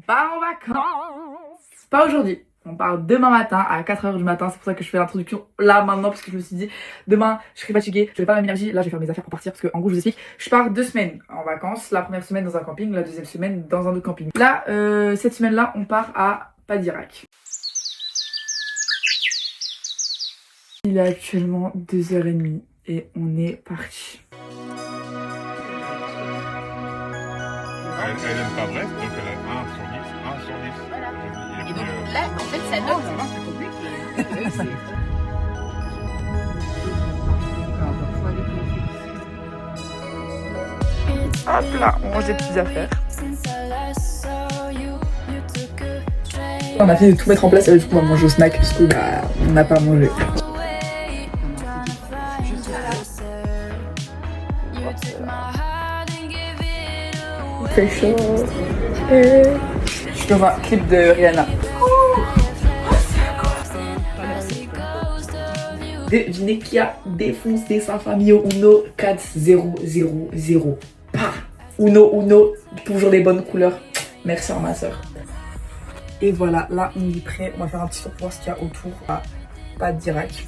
part en vacances. Pas aujourd'hui. On part demain matin à 4h du matin. C'est pour ça que je fais l'introduction là maintenant. Parce que je me suis dit, demain je serai fatiguée, je vais pas m'énergie. Là je vais faire mes affaires pour partir. Parce que en gros je vous explique, je pars 2 semaines en vacances. La première semaine dans un camping, la deuxième semaine dans un autre camping. Là cette semaine là on part à Padirac. Il est actuellement 2h30 et on est parti. Elle aime pas Brest, donc elle a 1 sur 10, 1 sur 10. Voilà. Et donc là, en fait, ça note. Hop là, on mange des petites affaires. On a fini de tout mettre en place et du coup on va manger au snack parce que bah on n'a pas mangé. Il fait chaud. Je suis dans un clip de Rihanna. Devinez qui a défoncé sa famille au Uno 4000. Pah. Uno, toujours les bonnes couleurs. Merci à ma soeur. Et voilà, là on est prêt. On va faire un petit tour pour voir ce qu'il y a autour à Padirac.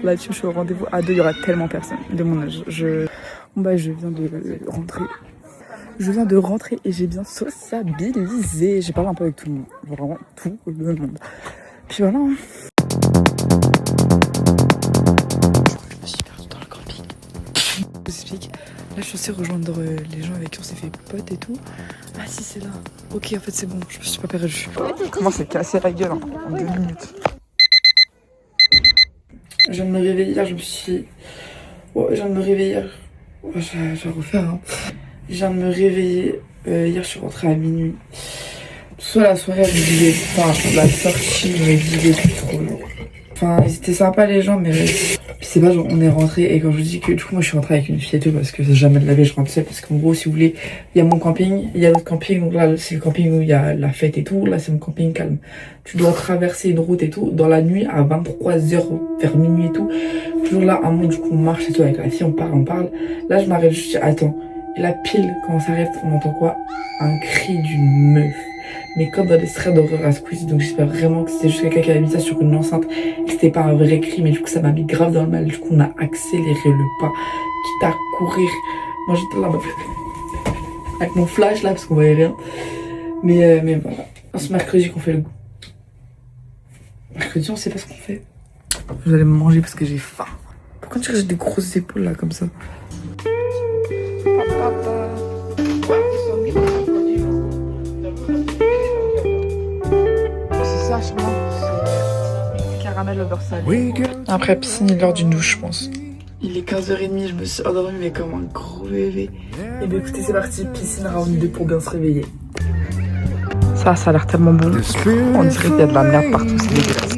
Là, je suis au rendez-vous à 2, il y aura tellement personne de mon âge. Je viens de rentrer. Je viens de rentrer et j'ai bien sociabilisé. J'ai parlé un peu avec tout le monde. Vraiment tout le monde. Puis voilà. Je me suis perdue dans le camping. Je vous explique. Là, je suis censée rejoindre les gens avec qui on s'est fait pote et tout. Ah si, c'est là. Ok, en fait, c'est bon. Je me suis pas perdue. Comment c'est cassé la gueule en 2 minutes. Je viens de me réveiller hier, je me suis... Ouais, je viens de me réveiller hier. Ouais, je vais refaire, hein. Je viens de me réveiller. Hier, je suis rentrée à minuit. Soit la soirée, elle me disait... Enfin, la sortie, je me disais plus trop. Enfin, ils étaient sympas les gens, mais... Puis c'est pas genre, on est rentré et quand je vous dis que du coup, moi, je suis rentrée avec une fille et tout, parce que jamais de la vie, je rentre seule. Parce qu'en gros, si vous voulez, il y a mon camping, il y a l'autre camping. Donc là, c'est le camping où il y a la fête et tout. Là, c'est mon camping calme. Tu dois traverser une route et tout. Dans la nuit, à 23h, vers minuit et tout. Toujours là, un moment, du coup, on marche et tout avec la fille, on parle. Là, je m'arrête, je dis, attends. Et là, pile, quand on s'arrête, on entend quoi? Un cri d'une meuf. Mais comme dans des threads d'horreur à Squeezie, donc j'espère vraiment que c'était juste quelqu'un qui avait mis ça sur une enceinte et que c'était pas un vrai cri, mais du coup ça m'a mis grave dans le mal. Du coup on a accéléré le pas, quitte à courir. Moi j'étais là avec mon flash là parce qu'on voyait rien. Mais voilà. Ce mercredi qu'on fait le goût. Mercredi on sait pas ce qu'on fait. Vous allez me manger parce que j'ai faim. Pourquoi tu as des grosses épaules là comme ça? Caramel au beurre salé. Après piscine, il est l'heure d'une douche, je pense. Il est 15h30, je me suis endormie, mais comme un gros bébé. Et bien écoutez, c'est parti, piscine round 2 pour bien se réveiller. Ça a l'air tellement bon. On dirait qu'il y a de la merde partout, c'est dégueulasse.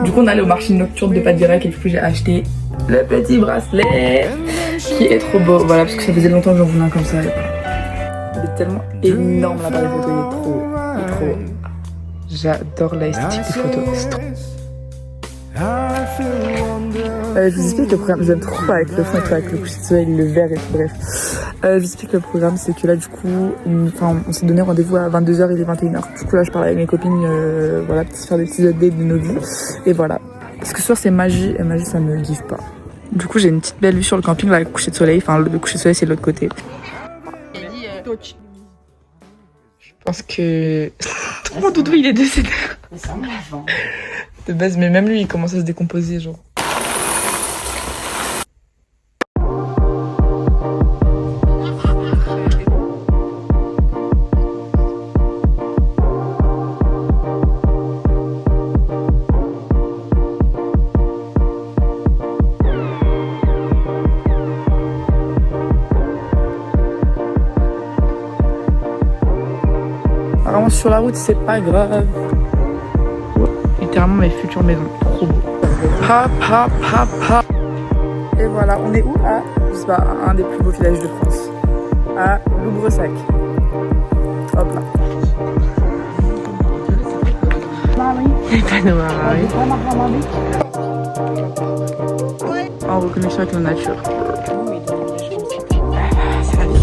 Du coup, on allait au marché nocturne de Padirac et du coup, j'ai acheté le petit bracelet qui est trop beau. Voilà, parce que ça faisait longtemps que j'en voulais un comme ça. Il est tellement énorme l'appareil photo, il est trop beau. J'adore l'esthétique des photos. Je vous explique le programme, j'aime trop avec le fond et tout, avec le coucher de soleil, le vert et tout, bref. Je vous explique le programme, c'est que là du coup, on s'est donné rendez-vous à 22h, il est 21h. Du coup là je parle avec mes copines, voilà, faire des petits updates de nos vies. Et voilà. Parce que ce soir c'est magie, et magie ça me give pas. Du coup j'ai une petite belle vue sur le camping, là, avec le coucher de soleil. Enfin le coucher de soleil c'est de l'autre côté. Je pense que... Mon doudou il est décédé. Mais ça, on me l'avant. De base, mais même lui il commence à se décomposer genre. Apparemment sur la route c'est pas grave. littéralement mes futures maisons. Trop beau. Hop, hop, hop, hop. Et voilà, on est où? À, je sais pas, un des plus beaux villages de France. À Loubresac. Hop là. En reconnexion avec la nature. C'est la vie.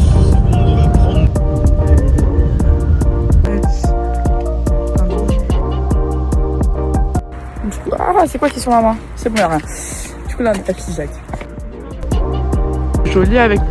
Du coup, ah, c'est quoi qui est sur ma main? C'est bon, y'a rien. Du coup, là, on est à Figeac. Joli avec.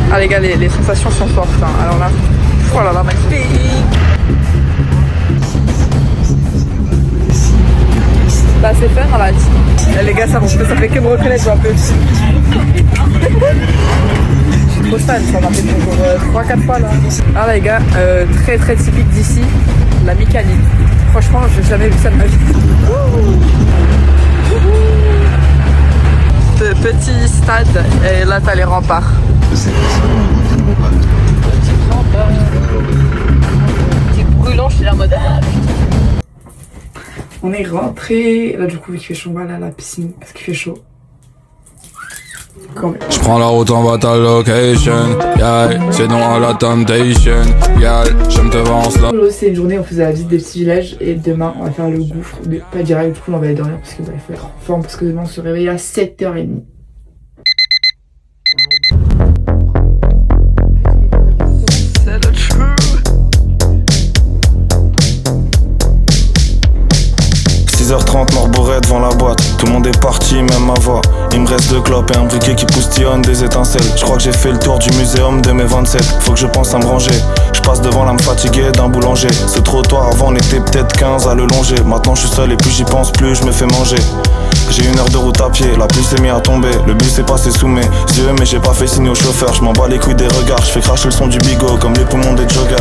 Ah les gars, les sensations sont fortes. Hein. Alors là, oh là là, magnifique. Bah c'est fun dans la team. Les gars, ça fait que me reconnaître un peu. Je suis trop fan, ça m'a fait pour 3-4 fois là. Ah les gars, très très typique d'ici, la mécanique. Franchement, j'ai jamais vu ça de ma vie. Petit stade, et là t'as les remparts. C'est brûlant, je suis la mode. On est rentré. Là du coup il fait chaud, on va aller à la piscine parce qu'il fait chaud. Je prends la route en bas ta location, yeah, c'est non à la temptation, yeah, j'aime te voir en cela. Aujourd'hui c'est une journée, on faisait la visite des petits villages et demain on va faire le gouffre, mais pas direct, du coup on va aller dormir parce que bah, il faut être en forme parce que demain on se réveille à 7h30. C'est le truc. 6h30, Mort-Bourret devant la boîte. Tout le monde est parti, même ma voix. Il me reste 2 clopes et un briquet qui poustillonne des étincelles. Je crois que j'ai fait le tour du muséum de mes 27. Faut que je pense à me ranger. Je passe devant là me fatiguer d'un boulanger. Ce trottoir avant on était peut-être 15 à le longer. Maintenant je suis seul et plus j'y pense plus je me fais manger. J'ai 1 heure de route à pied, la pluie s'est mise à tomber. Le bus s'est passé sous mes yeux mais j'ai pas fait signe au chauffeur. Je m'en bats les couilles des regards, je fais cracher le son du bigot comme les poumons des joggers.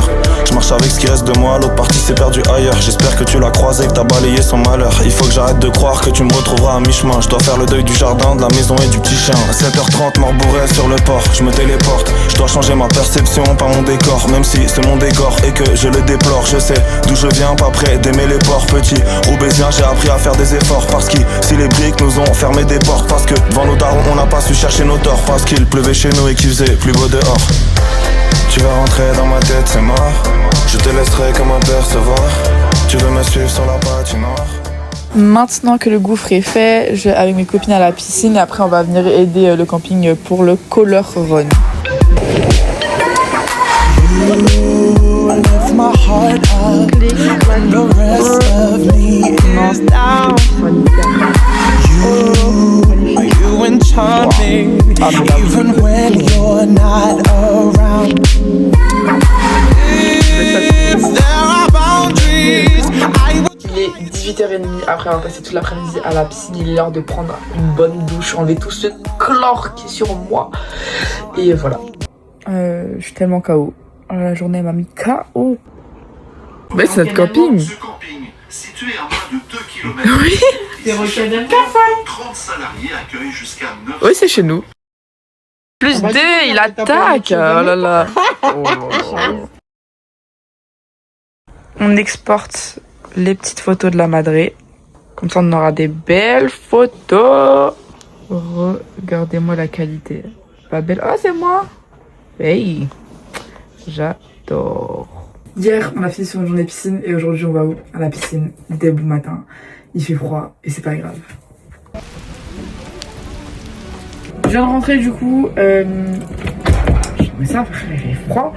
Je marche avec ce qui reste de moi, l'autre partie s'est perdue ailleurs. J'espère que tu l'as croisé, que t'as balayé son malheur. Il faut que j'arrête de croire que tu me retrouveras à mi-chemin. Je dois faire le deuil du jardin, de la maison et du petit chien. À 7h30, Mort-Bourret sur le port, je me téléporte. Je dois changer ma perception, pas mon décor. Même si c'est mon décor et que je le déplore. Je sais d'où je viens, pas prêt d'aimer les ports. Petit Roubaisien, j'ai appris à faire des efforts. Parce qu'ici les briques nous ont fermé des portes. Parce que devant nos darons on n'a pas su chercher nos torts. Parce qu'il pleuvait chez nous et qu'il faisait plus beau dehors. Tu vas rentrer dans ma tête, c'est mort. Je te laisserai comme apercevoir. Tu veux me suivre sur la patinoire. Maintenant que le gouffre est fait, je vais avec mes copines à la piscine et après on va venir aider le camping pour le color run. Il est 18h30, après avoir passé toute l'après-midi à la piscine, il est l'heure de prendre une bonne douche, enlever tout ce chlore qui est sur moi. Et voilà. Je suis tellement KO. La journée m'a mis KO. Bah c'est notre camping. Ce camping, situé à moins de 2 km. Oui. C'est 30 salariés accueillent jusqu'à 9. Oui, c'est chez nous. Plus D, il attaque. Oh là là. Oh là là. On exporte les petites photos de la madré. Comme ça, on aura des belles photos. Regardez-moi la qualité. Pas belle. Oh, c'est moi. Hey. J'adore. Hier, on a fini sur une journée piscine et aujourd'hui, on va où? À la piscine dès le matin. Il fait froid et c'est pas grave. Je viens de rentrer du coup. Mais ça, il fait froid.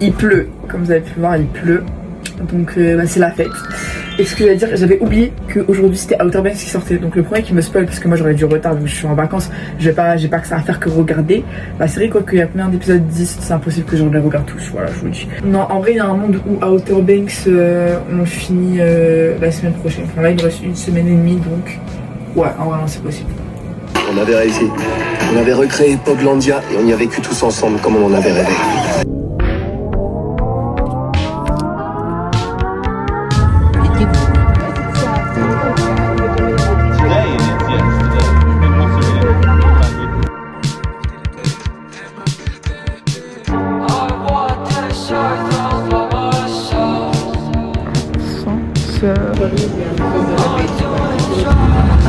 Il pleut. Comme vous avez pu voir, il pleut. Donc bah, c'est la fête. Et ce que j'allais dire, j'avais oublié qu'aujourd'hui c'était Outer Banks qui sortait. Donc le premier qui me spoil, parce que moi j'aurais du retard vu que je suis en vacances, j'ai pas que ça à faire que regarder. Bah c'est vrai quoi qu'il y a combien d'épisodes 10, c'est impossible que je les regarde tous, voilà je vous le dis. Non en vrai il y a un monde où Outer Banks on finit la semaine prochaine. Enfin là il me reste 1 semaine et demie donc ouais en vrai non c'est possible. On avait réussi. On avait recréé Poglandia et on y a vécu tous ensemble comme on en avait rêvé.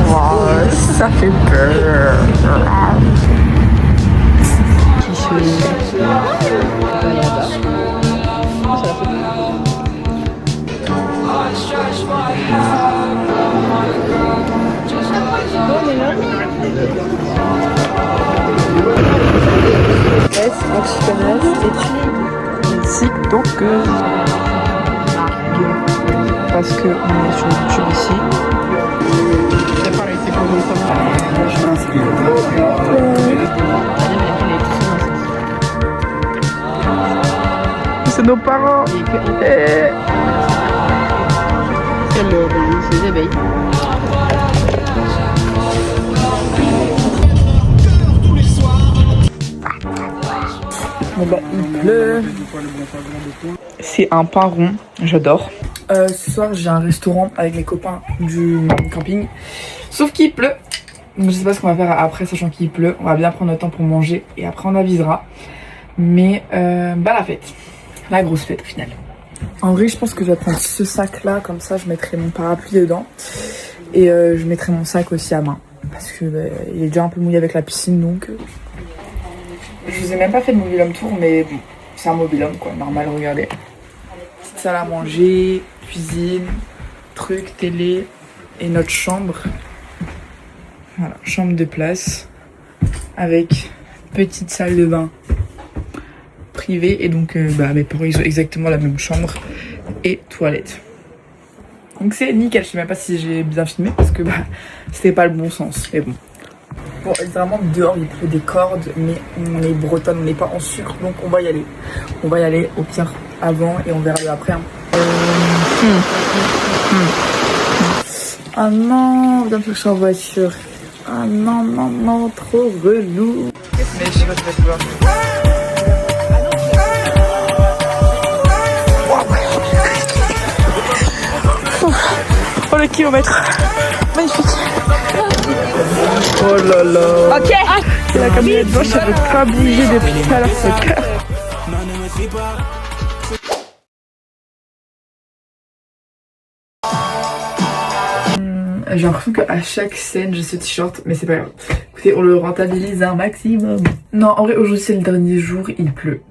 Wow, ça fait peur. Qui se... Anti-connasse est une TikTokeuse. Parce que on est sur YouTube ici. C'est nos parents. C'est les abeilles. Bon bah il pleut. C'est un pain rond, j'adore. Ce soir j'ai un restaurant avec mes copains du camping. Sauf qu'il pleut. Donc je sais pas ce qu'on va faire après sachant qu'il pleut. On va bien prendre notre temps pour manger et après on avisera. Mais bah la fête. La grosse fête au final. En vrai je pense que je vais prendre ce sac là, comme ça je mettrai mon parapluie dedans. Et je mettrai mon sac aussi à main. Parce que il est déjà un peu mouillé avec la piscine donc... Je vous ai même pas fait de mobil-home tour mais bon, c'est un mobil-home quoi, normal, regardez. Petite salle à manger, cuisine, truc, télé et notre chambre. Voilà, chambre de place avec petite salle de bain privée et donc mes parents ils ont exactement la même chambre et toilette. Donc c'est nickel, je sais même pas si j'ai bien filmé parce que c'était pas le bon sens mais bon. Bon, évidemment, dehors il pleut des cordes, mais on est bretonne, on n'est pas en sucre, donc on va y aller. On va y aller au pire avant et on verra après. Hein. Ah non, bien sûr que je suis en voiture. Ah non, non, non, trop relou. Mais je sais pas si je vais pouvoir. Oh le kilomètre. Magnifique. Oh là là. Ok. La camionnette blanche elle veut pas bouger depuis tout à l'heure, ce cœur. J'ai l'impression qu'à chaque scène j'ai ce t-shirt, mais c'est pas grave. Écoutez, on le rentabilise un maximum. Non, en vrai aujourd'hui c'est le dernier jour, il pleut.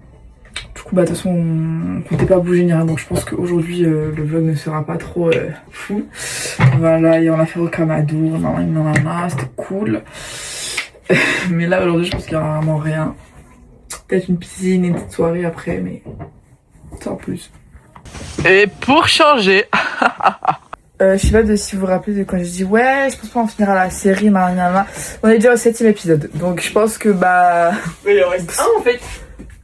Du coup de toute façon on comptait pas bouger ni rien, donc je pense qu'aujourd'hui le vlog ne sera pas trop fou. Voilà, et on a fait au Camadour, c'était cool. Mais là aujourd'hui je pense qu'il y aura vraiment rien. Peut-être une piscine, une petite soirée après, mais sans plus. Et pour changer je sais pas si vous vous rappelez de quand j'ai dit ouais je pense pas en finir à la série, on est déjà au 7ème épisode, donc je pense que Oui, il en reste un en fait.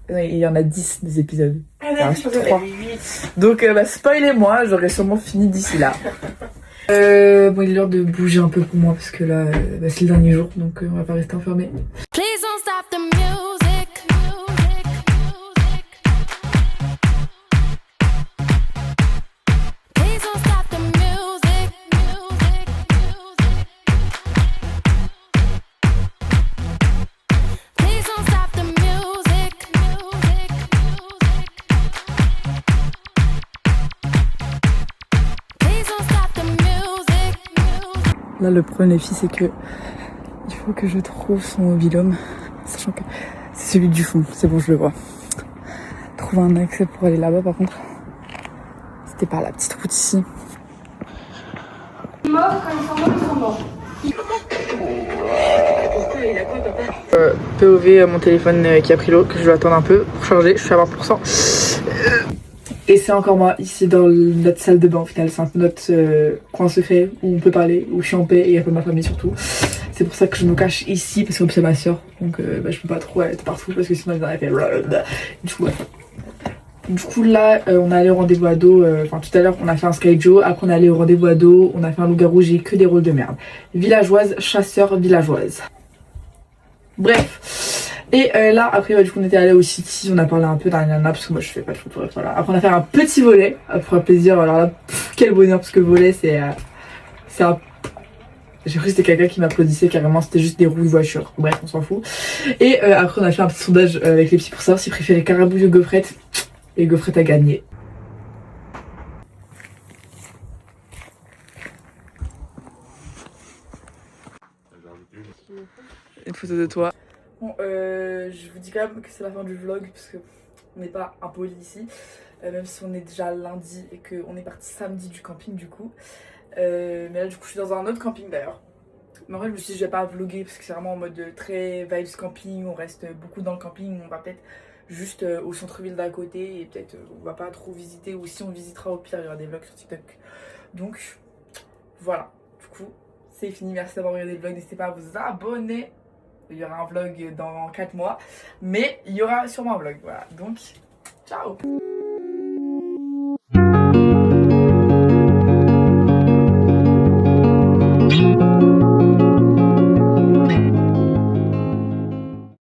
Il y en a 10 des épisodes. Ah d'accord, je pensais qu'il y en avait 8. Donc spoilez-moi, j'aurai sûrement fini d'ici là. Bon, il est l'heure de bouger un peu pour moi parce que là c'est le dernier jour, donc on va pas rester enfermés. Please don't stop the music. Please don't stop the music. Please don't stop the music. Please don't stop the music. Là le problème les filles c'est que il faut que je trouve son mobil-home, sachant que c'est celui du fond, c'est bon je le vois. Trouver un accès pour aller là-bas par contre. C'était par la petite route ici. POV mon téléphone qui a pris l'eau, que je dois attendre un peu pour charger, je suis à 20%. Et c'est encore moi ici dans notre salle de bain au final, c'est un peu notre coin secret où on peut parler, où je suis en paix et il y a pas ma famille surtout. C'est pour ça que je me cache ici parce que c'est ma soeur, donc je peux pas trop être partout parce que sinon elle aurait fait du coup là on est allé au rendez-vous ado, enfin tout à l'heure on a fait un Sky Joe, après on est allé au rendez-vous ado, on a fait un loup-garou, j'ai que des rôles de merde. Villageoise, chasseur, villageoise. Bref. Et là après du coup on était allé au City, on a parlé un peu d'un nana parce que moi je fais pas de photo, voilà. Après on a fait un petit volet, après un plaisir, alors là quel bonheur parce que le volet c'est un... J'ai cru que c'était quelqu'un qui m'applaudissait carrément, c'était juste des roues de voiture, bref on s'en fout. Et après on a fait un petit sondage avec les petits pour savoir s'ils préféraient carabouille ou gaufrette. Et gaufrette a gagné. photo de toi. Bon, je vous dis quand même que c'est la fin du vlog parce que on n'est pas impoli ici, même si on est déjà lundi et qu'on est parti samedi du camping du coup. Mais là du coup je suis dans un autre camping d'ailleurs. Mais en vrai je me suis dit je vais pas vlogger parce que c'est vraiment en mode très vibes camping, on reste beaucoup dans le camping, on va peut-être juste au centre-ville d'à côté et peut-être on va pas trop visiter, ou si on visitera au pire il y aura des vlogs sur TikTok. Donc voilà, du coup c'est fini, merci d'avoir regardé le vlog, n'hésitez pas à vous abonner. Il y aura un vlog dans 4 mois, mais il y aura sûrement un vlog, voilà, donc ciao.